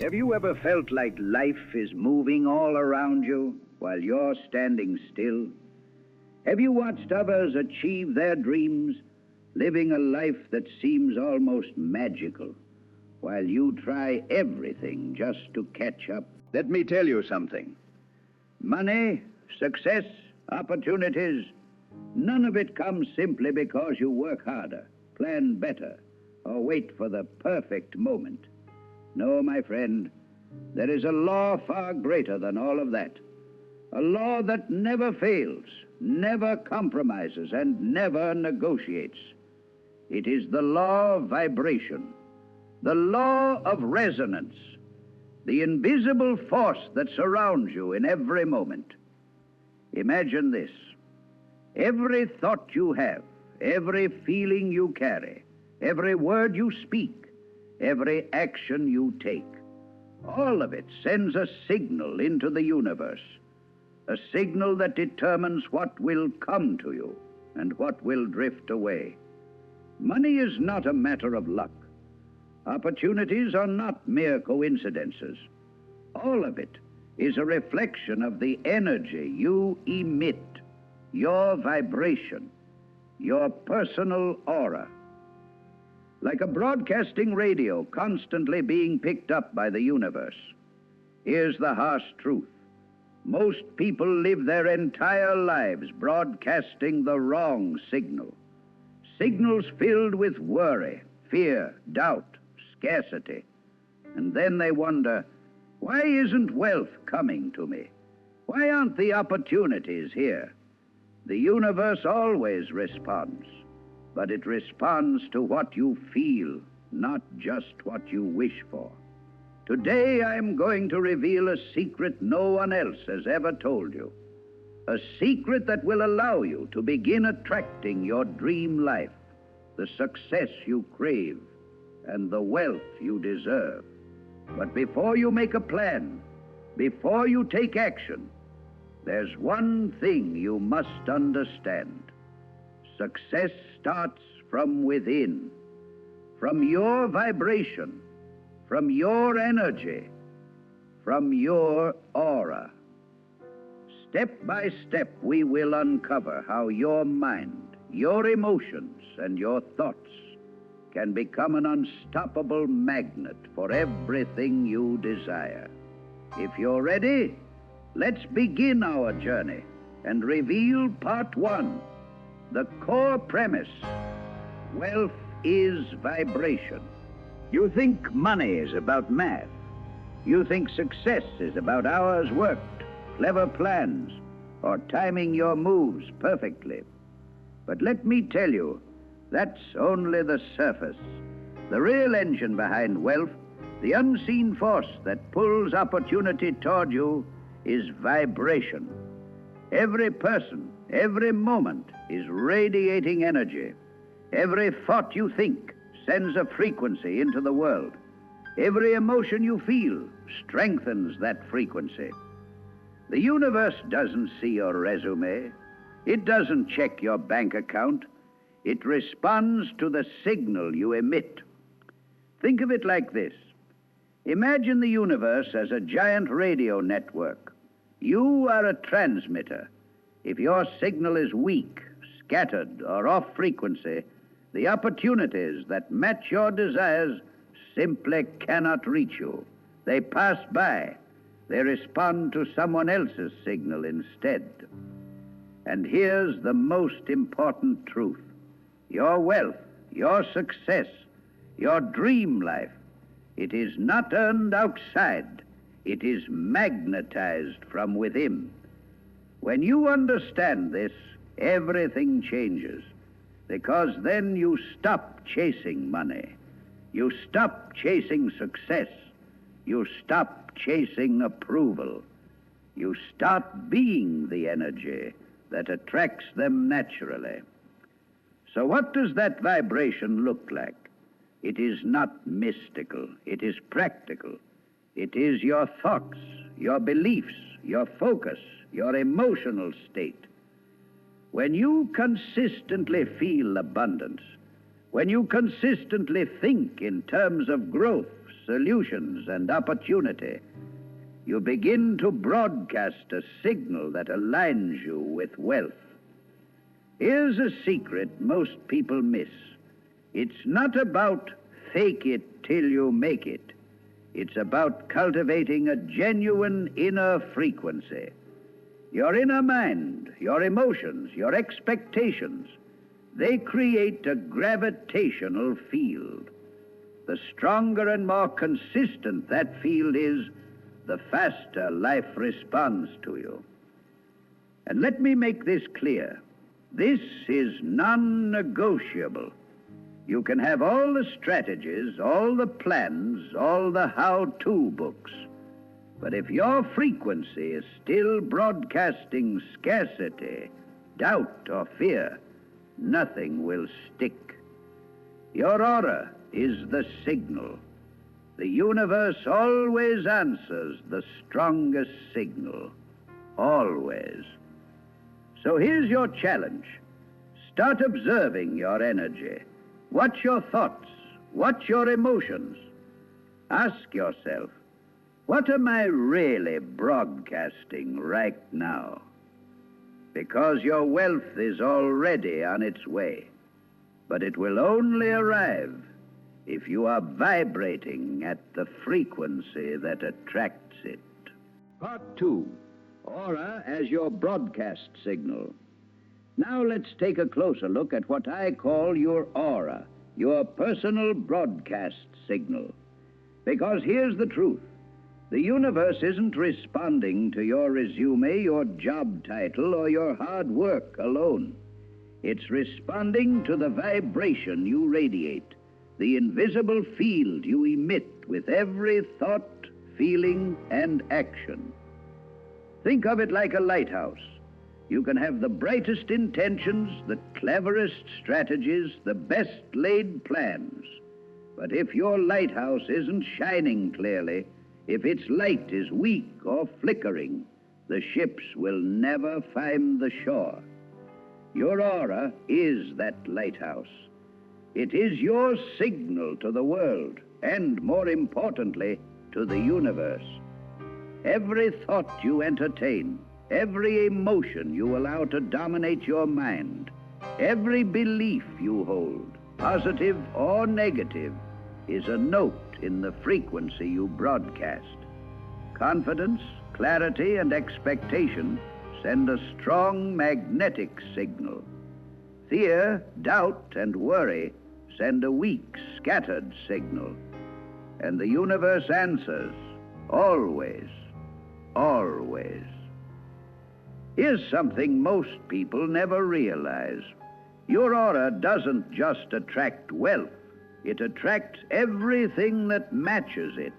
Have you ever felt like life is moving all around you while you're standing still? Have you watched others achieve their dreams, living a life that seems almost magical, while you try everything just to catch up? Let me tell you something. Money, success, opportunities, none of it comes simply because you work harder, plan better, or wait for the perfect moment. No, my friend, there is a law far greater than all of that. A law that never fails, never compromises, and never negotiates. It is the law of vibration, the law of resonance, the invisible force that surrounds you in every moment. Imagine this. Every thought you have, every feeling you carry, every word you speak, every action you take, all of it sends a signal into the universe, a signal that determines what will come to you and what will drift away. Money is not a matter of luck. Opportunities are not mere coincidences. All of it is a reflection of the energy you emit, your vibration, your personal aura. Like a broadcasting radio constantly being picked up by the universe. Here's the harsh truth. Most people live their entire lives broadcasting the wrong signal. Signals filled with worry, fear, doubt, scarcity. And then they wonder, why isn't wealth coming to me? Why aren't the opportunities here? The universe always responds. But it responds to what you feel, not just what you wish for. Today I'm going to reveal a secret no one else has ever told you. A secret that will allow you to begin attracting your dream life, the success you crave, and the wealth you deserve. But before you make a plan, before you take action, there's one thing you must understand. Success starts from within, from your vibration, from your energy, from your aura. Step by step, we will uncover how your mind, your emotions, and your thoughts can become an unstoppable magnet for everything you desire. If you're ready, let's begin our journey and reveal part one. The core premise, wealth is vibration. You think money is about math. You think success is about hours worked, clever plans, or timing your moves perfectly. But let me tell you, that's only the surface. The real engine behind wealth, the unseen force that pulls opportunity toward you, is vibration. Every person, every moment is radiating energy. Every thought you think sends a frequency into the world. Every emotion you feel strengthens that frequency. The universe doesn't see your resume. It doesn't check your bank account. It responds to the signal you emit. Think of it like this. Imagine the universe as a giant radio network. You are a transmitter. If your signal is weak, scattered, or off frequency, the opportunities that match your desires simply cannot reach you. They pass by. They respond to someone else's signal instead. And here's the most important truth. Your wealth, your success, your dream life, it is not earned outside. It is magnetized from within. When you understand this, everything changes, because then you stop chasing money. You stop chasing success. You stop chasing approval. You start being the energy that attracts them naturally. So what does that vibration look like? It is not mystical. It is practical. It is your thoughts, your beliefs, your focus, your emotional state. When you consistently feel abundance, when you consistently think in terms of growth, solutions, and opportunity. You begin to broadcast a signal that aligns you with wealth. Here's a secret most people miss. It's not about fake it till you make it. It's about cultivating a genuine inner frequency. Your inner mind, your emotions, your expectations, they create a gravitational field. The stronger and more consistent that field is, the faster life responds to you. And let me make this clear. This is non-negotiable. You can have all the strategies, all the plans, all the how-to books. But if your frequency is still broadcasting scarcity, doubt, or fear, nothing will stick. Your aura is the signal. The universe always answers the strongest signal. Always. So here's your challenge. Start observing your energy. Watch your thoughts. Watch your emotions. Ask yourself, what am I really broadcasting right now? Because your wealth is already on its way. But it will only arrive if you are vibrating at the frequency that attracts it. Part 2, aura as your broadcast signal. Now let's take a closer look at what I call your aura, your personal broadcast signal. Because here's the truth. The universe isn't responding to your resume, your job title, or your hard work alone. It's responding to the vibration you radiate, the invisible field you emit with every thought, feeling, and action. Think of it like a lighthouse. You can have the brightest intentions, the cleverest strategies, the best laid plans. But if your lighthouse isn't shining clearly, if its light is weak or flickering, the ships will never find the shore. Your aura is that lighthouse. It is your signal to the world, and more importantly, to the universe. Every thought you entertain, every emotion you allow to dominate your mind, every belief you hold, positive or negative, is a note in the frequency you broadcast. Confidence, clarity, and expectation send a strong magnetic signal. Fear, doubt, and worry send a weak, scattered signal. And the universe answers, always, always. Here's something most people never realize. Your aura doesn't just attract wealth. It attracts everything that matches it.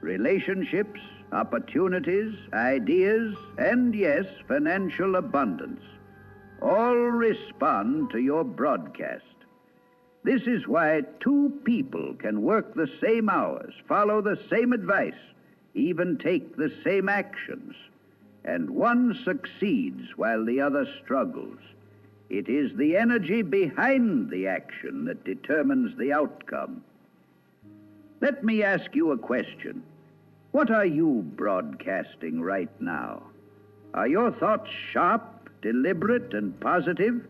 Relationships, opportunities, ideas, and yes, financial abundance. All respond to your broadcast. This is why two people can work the same hours, follow the same advice, even take the same actions, and one succeeds while the other struggles. It is the energy behind the action that determines the outcome. Let me ask you a question. What are you broadcasting right now? Are your thoughts sharp, deliberate, and positive?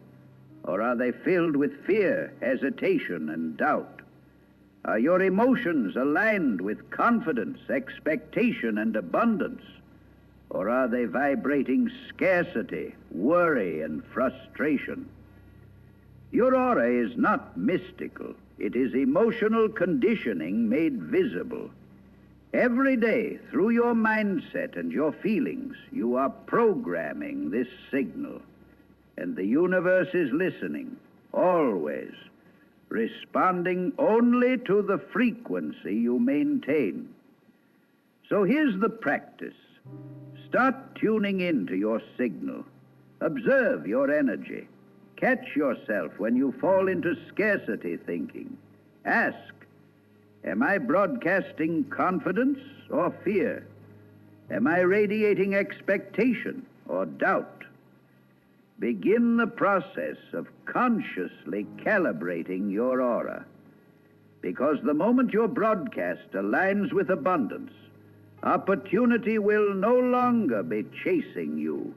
Or are they filled with fear, hesitation, and doubt? Are your emotions aligned with confidence, expectation, and abundance? Or are they vibrating scarcity, worry, and frustration? Your aura is not mystical. It is emotional conditioning made visible. Every day, through your mindset and your feelings, you are programming this signal. And the universe is listening, always, responding only to the frequency you maintain. So here's the practice. Start tuning into your signal. Observe your energy. Catch yourself when you fall into scarcity thinking. Ask, am I broadcasting confidence or fear? Am I radiating expectation or doubt? Begin the process of consciously calibrating your aura. Because the moment your broadcast aligns with abundance, opportunity will no longer be chasing you.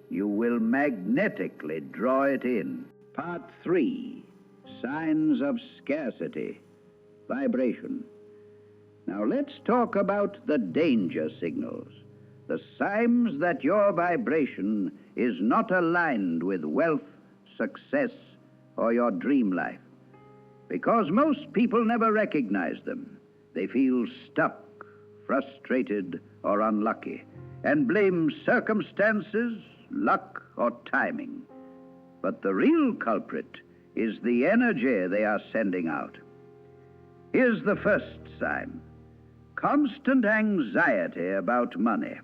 You will magnetically draw it in. Part 3, signs of scarcity, vibration. Now let's talk about the danger signals, the signs that your vibration is not aligned with wealth, success, or your dream life. Because most people never recognize them. They feel stuck, frustrated, or unlucky, and blame circumstances, luck, or timing. But the real culprit is the energy they are sending out. Here's the first sign: constant anxiety about money.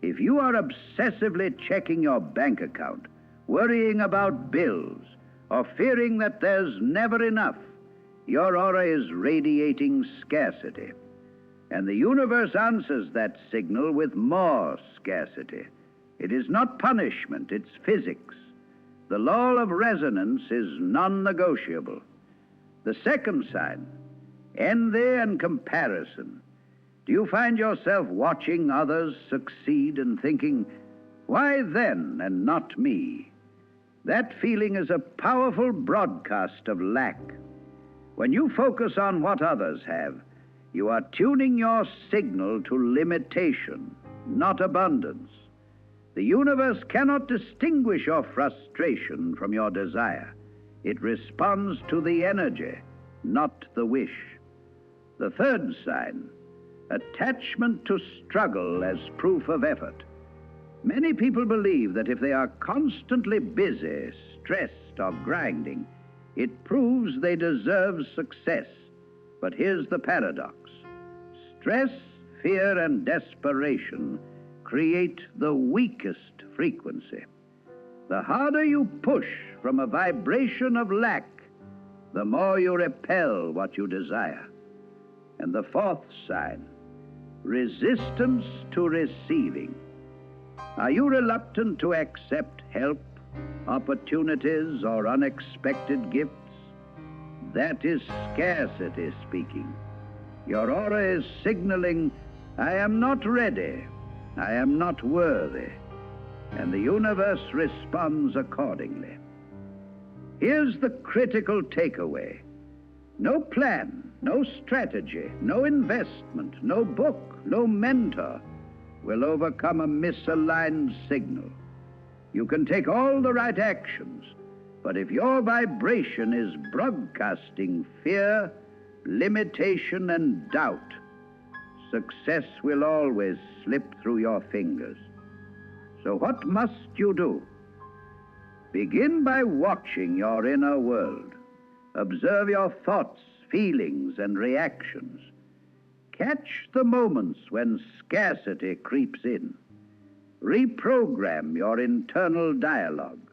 If you are obsessively checking your bank account, worrying about bills, or fearing that there's never enough, your aura is radiating scarcity. And the universe answers that signal with more scarcity. It is not punishment, it's physics. The law of resonance is non-negotiable. The second sign, envy and comparison. Do you find yourself watching others succeed and thinking, why them and not me? That feeling is a powerful broadcast of lack. When you focus on what others have, you are tuning your signal to limitation, not abundance. The universe cannot distinguish your frustration from your desire. It responds to the energy, not the wish. The third sign, attachment to struggle as proof of effort. Many people believe that if they are constantly busy, stressed, or grinding, it proves they deserve success. But here's the paradox. Stress, fear, and desperation create the weakest frequency. The harder you push from a vibration of lack, the more you repel what you desire. And the fourth sign, resistance to receiving. Are you reluctant to accept help, opportunities, or unexpected gifts? That is scarcity speaking. Your aura is signaling, I am not ready, I am not worthy, and the universe responds accordingly. Here's the critical takeaway. No plan, no strategy, no investment, no book, no mentor will overcome a misaligned signal. You can take all the right actions, but if your vibration is broadcasting fear, limitation, and doubt, success will always slip through your fingers. So what must you do? Begin by watching your inner world. Observe your thoughts, feelings, and reactions. Catch the moments when scarcity creeps in. Reprogram your internal dialogue.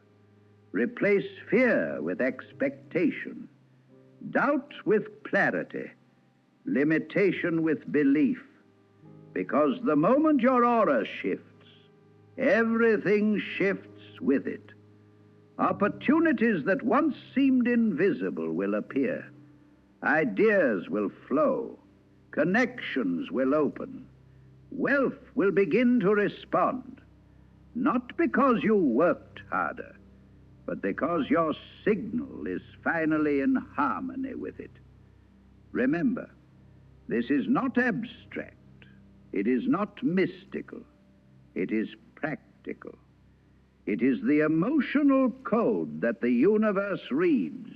Replace fear with expectation, doubt with clarity, limitation with belief. Because the moment your aura shifts, everything shifts with it. Opportunities that once seemed invisible will appear. Ideas will flow. Connections will open. Wealth will begin to respond. Not because you worked harder, but because your signal is finally in harmony with it. Remember, this is not abstract. It is not mystical. It is practical. It is the emotional code that the universe reads,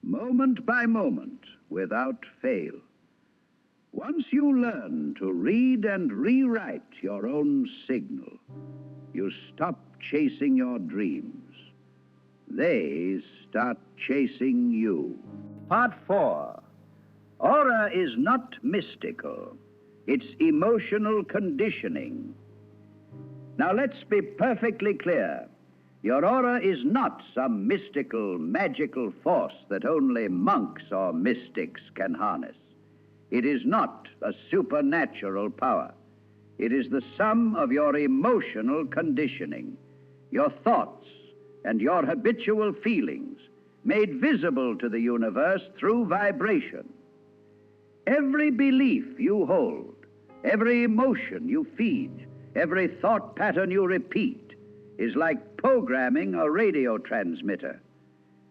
moment by moment, without fail. Once you learn to read and rewrite your own signal, you stop chasing your dreams. They start chasing you. Part 4. Aura is not mystical. It's emotional conditioning. Now let's be perfectly clear. Your aura is not some mystical, magical force that only monks or mystics can harness. It is not a supernatural power. It is the sum of your emotional conditioning, your thoughts, and your habitual feelings made visible to the universe through vibration. Every belief you hold, every emotion you feed, every thought pattern you repeat is like programming a radio transmitter.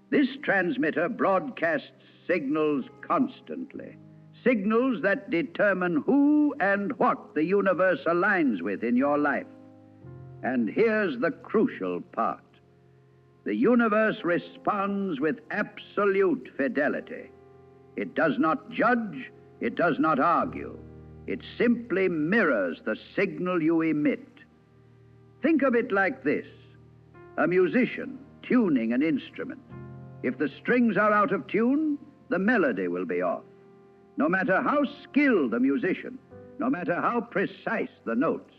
This transmitter broadcasts signals constantly, signals that determine who and what the universe aligns with in your life. And here's the crucial part. The universe responds with absolute fidelity. It does not judge, it does not argue. It simply mirrors the signal you emit. Think of it like this: a musician tuning an instrument. If the strings are out of tune, the melody will be off. No matter how skilled the musician, no matter how precise the notes,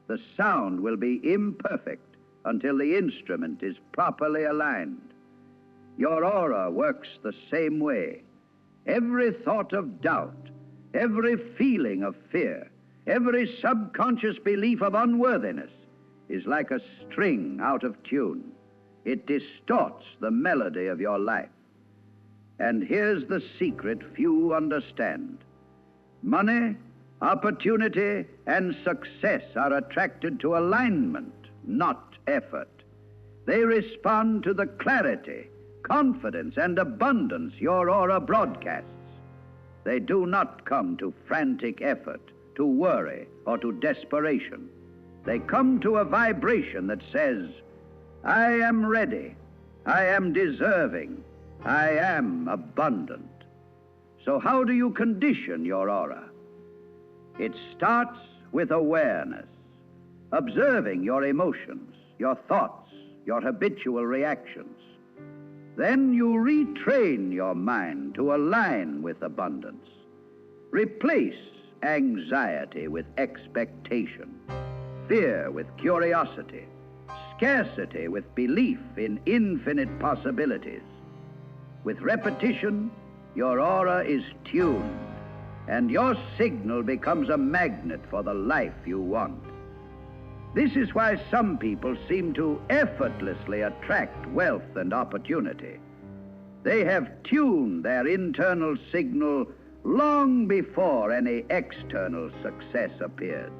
the sound will be imperfect until the instrument is properly aligned. Your aura works the same way. Every thought of doubt, every feeling of fear, every subconscious belief of unworthiness is like a string out of tune. It distorts the melody of your life. And here's the secret few understand. Money, opportunity, and success are attracted to alignment, not effort. They respond to the clarity, confidence, and abundance your aura broadcasts. They do not come to frantic effort, to worry, or to desperation. They come to a vibration that says, I am ready, I am deserving, I am abundant. So how do you condition your aura? It starts with awareness, observing your emotions, your thoughts, your habitual reactions. Then you retrain your mind to align with abundance. Replace anxiety with expectation, fear with curiosity, scarcity with belief in infinite possibilities. With repetition, your aura is tuned, and your signal becomes a magnet for the life you want. This is why some people seem to effortlessly attract wealth and opportunity. They have tuned their internal signal long before any external success appeared.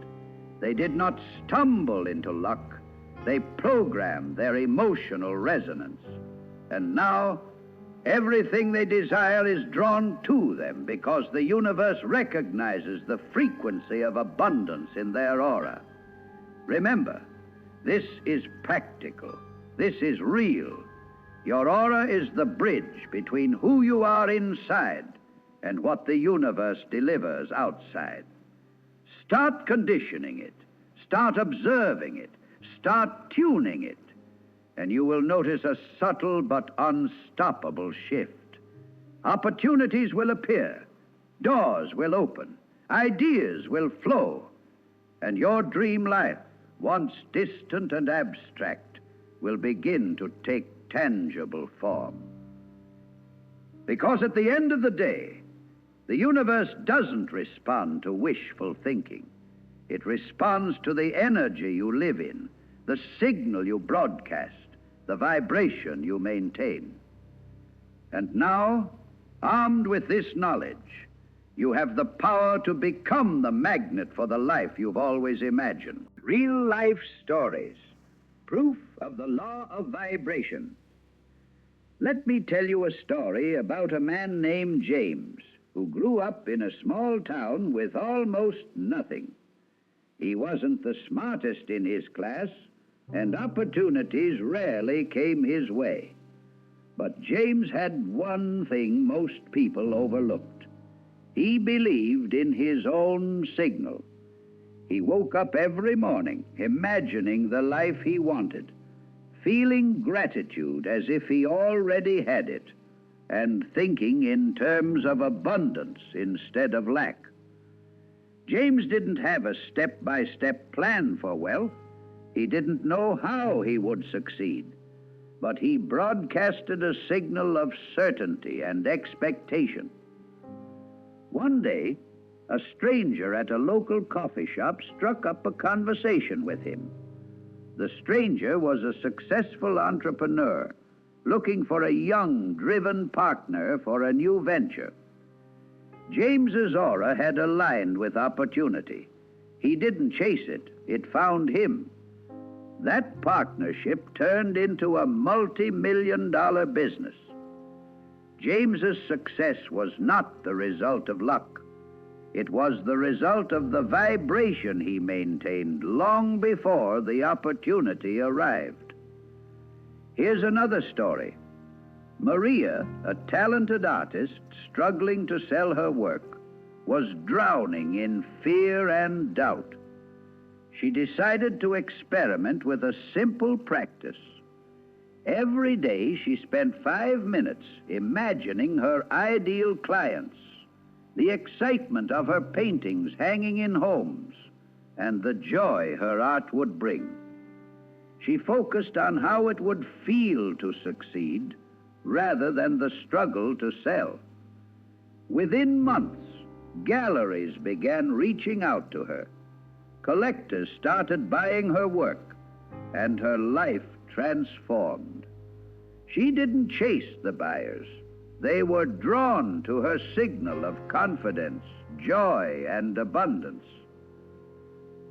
They did not stumble into luck. They programmed their emotional resonance. And now, everything they desire is drawn to them because the universe recognizes the frequency of abundance in their aura. Remember, this is practical. This is real. Your aura is the bridge between who you are inside and what the universe delivers outside. Start conditioning it. Start observing it. Start tuning it. And you will notice a subtle but unstoppable shift. Opportunities will appear. Doors will open. Ideas will flow. And your dream life, once distant and abstract, will begin to take tangible form. Because at the end of the day, the universe doesn't respond to wishful thinking. It responds to the energy you live in, the signal you broadcast, the vibration you maintain. And now, armed with this knowledge, you have the power to become the magnet for the life you've always imagined. Real life stories, proof of the law of vibration. Let me tell you a story about a man named James, who grew up in a small town with almost nothing. He wasn't the smartest in his class, and opportunities rarely came his way. But James had one thing most people overlooked. He believed in his own signal. He woke up every morning imagining the life he wanted, feeling gratitude as if he already had it, and thinking in terms of abundance instead of lack. James didn't have a step-by-step plan for wealth. He didn't know how he would succeed, but he broadcasted a signal of certainty and expectation. One day, a stranger at a local coffee shop struck up a conversation with him. The stranger was a successful entrepreneur looking for a young, driven partner for a new venture. James's aura had aligned with opportunity. He didn't chase it, it found him. That partnership turned into a multi-million-dollar business. James's success was not the result of luck. It was the result of the vibration he maintained long before the opportunity arrived. Here's another story. Maria, a talented artist struggling to sell her work, was drowning in fear and doubt. She decided to experiment with a simple practice. Every day she spent 5 minutes imagining her ideal clients, the excitement of her paintings hanging in homes, and the joy her art would bring. She focused on how it would feel to succeed rather than the struggle to sell. Within months, galleries began reaching out to her. Collectors started buying her work, and her life transformed. She didn't chase the buyers. They were drawn to her signal of confidence, joy, and abundance.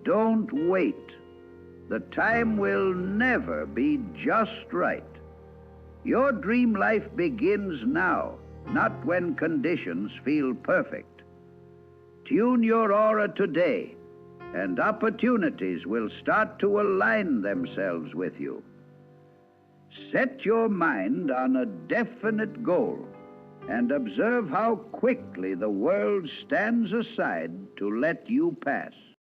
Don't wait. The time will never be just right. Your dream life begins now, not when conditions feel perfect. Tune your aura today, and opportunities will start to align themselves with you. Set your mind on a definite goal and observe how quickly the world stands aside to let you pass.